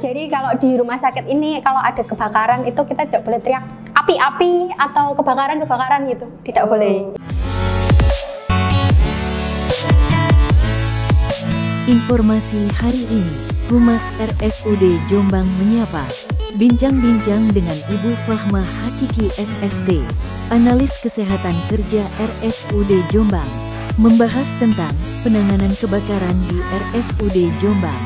Jadi kalau di rumah sakit ini kalau ada kebakaran itu kita tidak boleh teriak api-api atau kebakaran gitu, tidak boleh. Informasi hari ini, Humas RSUD Jombang menyapa. Bincang-bincang dengan Ibu Fahma Hakiki SST, analis kesehatan kerja RSUD Jombang, membahas tentang penanganan kebakaran di RSUD Jombang.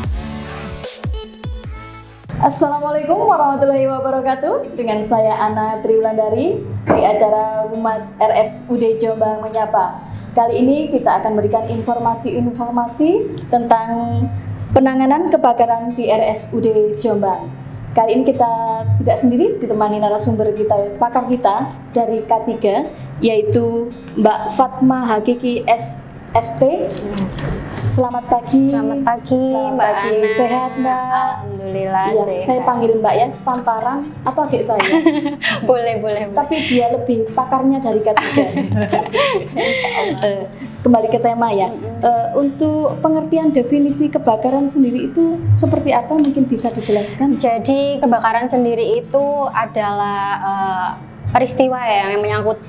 Assalamualaikum warahmatullahi wabarakatuh. Dengan saya Ana Triwulandari di acara Humas RSUD Jombang menyapa. Kali ini kita akan memberikan informasi-informasi tentang penanganan kebakaran di RSUD Jombang. Kali ini kita tidak sendiri, ditemani narasumber kita, pakar kita dari K3, yaitu Mbak Fatma Hakiki SST. Selamat pagi. Selamat pagi, Mbak Ana. Sehat, Mbak? Alhamdulillah Ya, sehat. saya panggil Mbak ya, sepantaran atau adik saya. boleh. Tapi dia lebih pakarnya dari K3. Insya Allah. Kembali ke tema ya. Untuk pengertian definisi kebakaran sendiri itu seperti apa, mungkin bisa dijelaskan? Jadi kebakaran sendiri itu adalah peristiwa ya yang menyangkut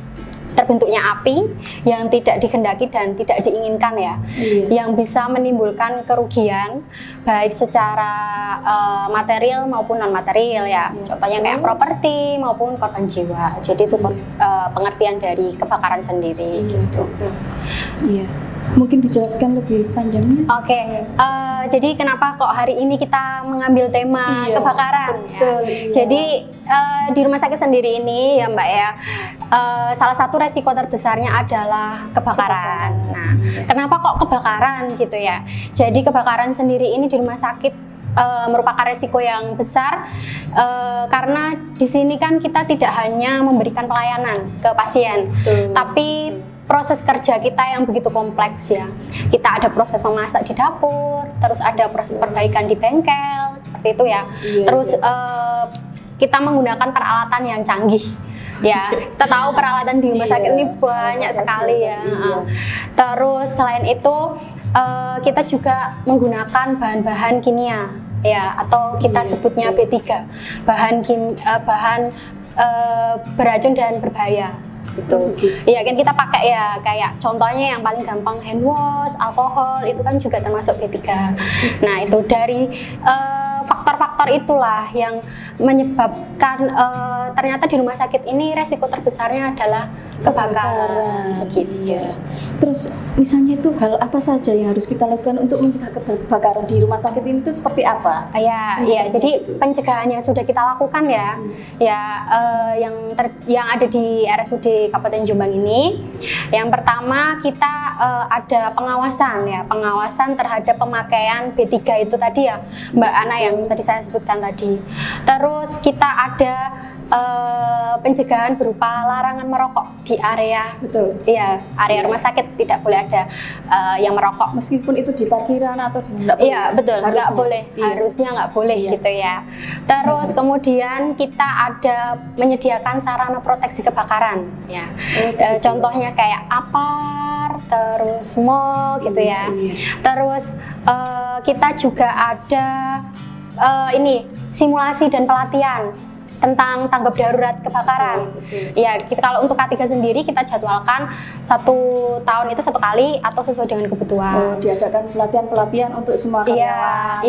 terbentuknya api yang tidak dikehendaki dan tidak diinginkan ya, yang bisa menimbulkan kerugian baik secara material maupun non material ya, contohnya kayak properti maupun korban jiwa. Jadi itu pengertian dari kebakaran sendiri gitu. Iya. Mungkin dijelaskan lebih panjangnya. Oke, jadi kenapa kok hari ini kita mengambil tema kebakaran? Betul, ya? Jadi di rumah sakit sendiri ini ya Mbak ya, salah satu resiko terbesarnya adalah kebakaran. Nah, kenapa kok kebakaran gitu ya? Jadi kebakaran sendiri ini di rumah sakit merupakan resiko yang besar karena di sini kan kita tidak hanya memberikan pelayanan ke pasien, tapi proses kerja kita yang begitu kompleks ya. Kita ada proses memasak di dapur, terus ada proses perbaikan di bengkel, seperti itu ya. Terus kita menggunakan peralatan yang canggih. Ya, kita tahu peralatan di rumah sakit ini banyak sekali ya. Terus selain itu kita juga menggunakan bahan-bahan kimia ya, atau kita sebutnya B3, bahan beracun dan berbahaya. Gitu. Iya kan kita pakai ya, kayak contohnya yang paling gampang hand wash, alkohol itu kan juga termasuk B3. Nah itu dari faktor-faktor itulah yang menyebabkan ternyata di rumah sakit ini resiko terbesarnya adalah kebakaran. Begitu. Iya. Terus misalnya itu hal apa saja yang harus kita lakukan untuk mencegah kebakaran di rumah sakit ini itu seperti apa? Iya. Jadi pencegahan yang sudah kita lakukan ya, yang ada di RSUD Kabupaten Jombang ini. Yang pertama kita ada pengawasan terhadap pemakaian B3 itu tadi ya, Mbak Ana yang tadi saya sebutkan tadi. Terus kita ada pencegahan berupa larangan merokok di area, area rumah sakit tidak boleh ada yang merokok. Meskipun itu di parkiran atau di mana? Iya betul, nggak boleh, harusnya nggak boleh gitu ya. Terus kemudian kita ada menyediakan sarana proteksi kebakaran ya. Contohnya kayak apar, terus mall gitu ya. Terus kita juga ada simulasi dan pelatihan tentang tanggap darurat kebakaran. Ya, kalau untuk K3 sendiri kita jadwalkan 1 tahun itu 1 kali atau sesuai dengan kebutuhan. Diadakan pelatihan untuk semua karyawan.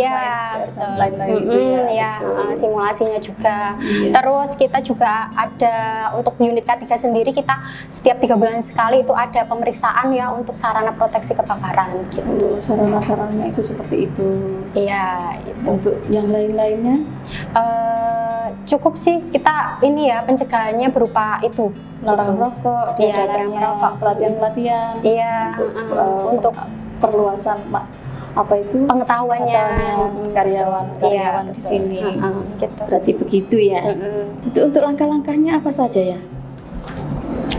Lain-lain itu ya. Simulasinya juga. Terus kita juga ada untuk unit K3 sendiri, kita setiap 3 bulan sekali itu ada pemeriksaan ya untuk sarana proteksi kebakaran gitu. Sarana-sarananya itu seperti itu. Iya, itu. Untuk yang lain-lainnya cukup sih kita ini ya, pencegahannya berupa itu, larang merokok, larang merokok, pelatihan-pelatihan, untuk perluasan pengetahuannya karyawan di sini. Gitu. Berarti begitu ya. Itu untuk langkah-langkahnya apa saja ya?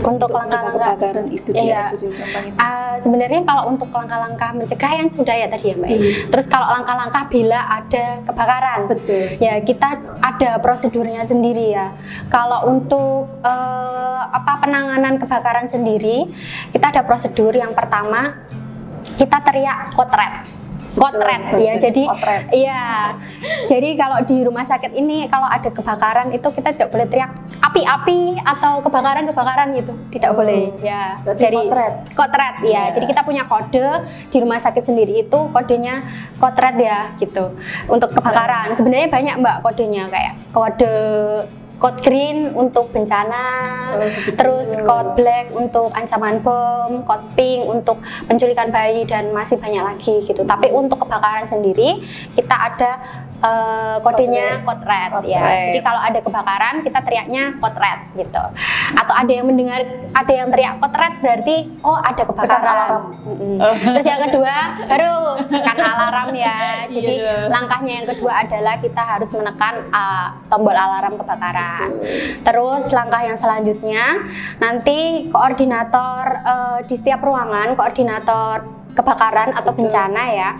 Untuk langkah-langkah kebakaran itu di RSUD Jombang itu. Sebenarnya kalau untuk langkah-langkah mencegah yang sudah ya tadi ya Mbak. Terus kalau langkah-langkah bila ada kebakaran, ya kita ada prosedurnya sendiri ya. Kalau untuk penanganan kebakaran sendiri, kita ada prosedur. Yang pertama kita teriak kotret. Kotret ya, jadi Kotret. iya. Jadi kalau di rumah sakit ini kalau ada kebakaran itu kita tidak boleh teriak api-api atau kebakaran gitu, tidak boleh ya. Berarti Dari kotret. ya. Ya. Jadi kita punya kode di rumah sakit sendiri itu kodenya kotret ya gitu. Untuk kebakaran sebenarnya banyak Mbak kodenya, kayak code green untuk bencana, terus code black untuk ancaman bom, code pink untuk penculikan bayi, dan masih banyak lagi gitu. Tapi untuk kebakaran sendiri kita ada kodenya code red ya. Jadi kalau ada kebakaran kita teriaknya code red gitu. Atau ada yang mendengar ada yang teriak code red berarti oh ada kebakaran. Alarm. Terus yang kedua baru tekan alarm ya. Jadi langkahnya yang kedua adalah kita harus menekan tombol alarm kebakaran. Terus langkah yang selanjutnya nanti koordinator di setiap ruangan, koordinator kebakaran atau bencana ya,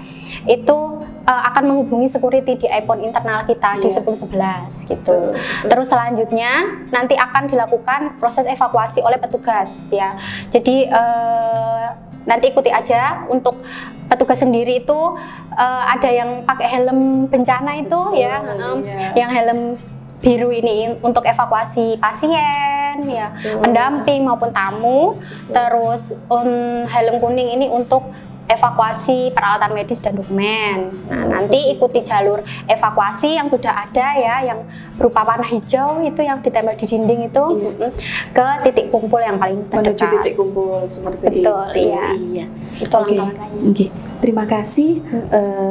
itu akan menghubungi security di iPhone internal kita di 1011 gitu. Terus selanjutnya nanti akan dilakukan proses evakuasi oleh petugas ya. Jadi nanti ikuti aja. Untuk petugas sendiri itu ada yang pakai helm bencana itu ya, yang helm biru ini untuk evakuasi pasien ya, pendamping maupun tamu. Terus helm kuning ini untuk evakuasi peralatan medis dan dokumen. Nah, nanti ikuti jalur evakuasi yang sudah ada ya, yang berupa warna hijau itu yang ditempel di dinding itu, ke titik kumpul yang paling terdekat. Menuju titik kumpul seperti Betul, itu. iya. Itu langkah-langkahnya. Oke. Terima kasih.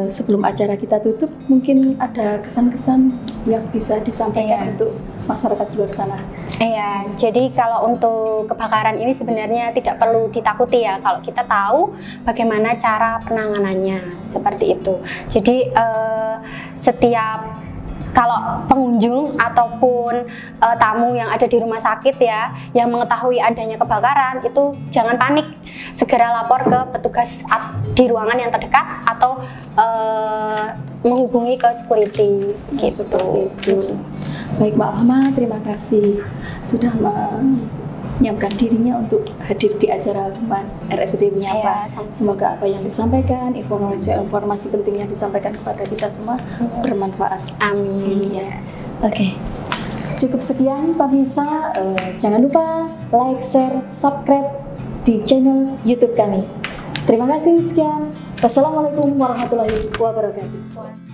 Sebelum acara kita tutup, mungkin ada kesan-kesan yang bisa disampaikan untuk masyarakat di luar sana. Iya, jadi kalau untuk kebakaran ini sebenarnya tidak perlu ditakuti ya, kalau kita tahu bagaimana cara penanganannya, seperti itu. Jadi setiap kalau pengunjung ataupun tamu yang ada di rumah sakit ya, yang mengetahui adanya kebakaran itu jangan panik, segera lapor ke petugas di ruangan yang terdekat atau menghubungi ke security gitu. Baik Mbak Fahma, terima kasih sudah menyiapkan dirinya untuk hadir di acara Humas RSUD Menyapa. Semoga apa yang disampaikan, informasi penting yang disampaikan kepada kita semua bermanfaat. Amin. Ya. Oke. Cukup sekian pemirsa, jangan lupa like, share, subscribe di channel YouTube kami. Terima kasih, sekian. Wassalamualaikum warahmatullahi wabarakatuh.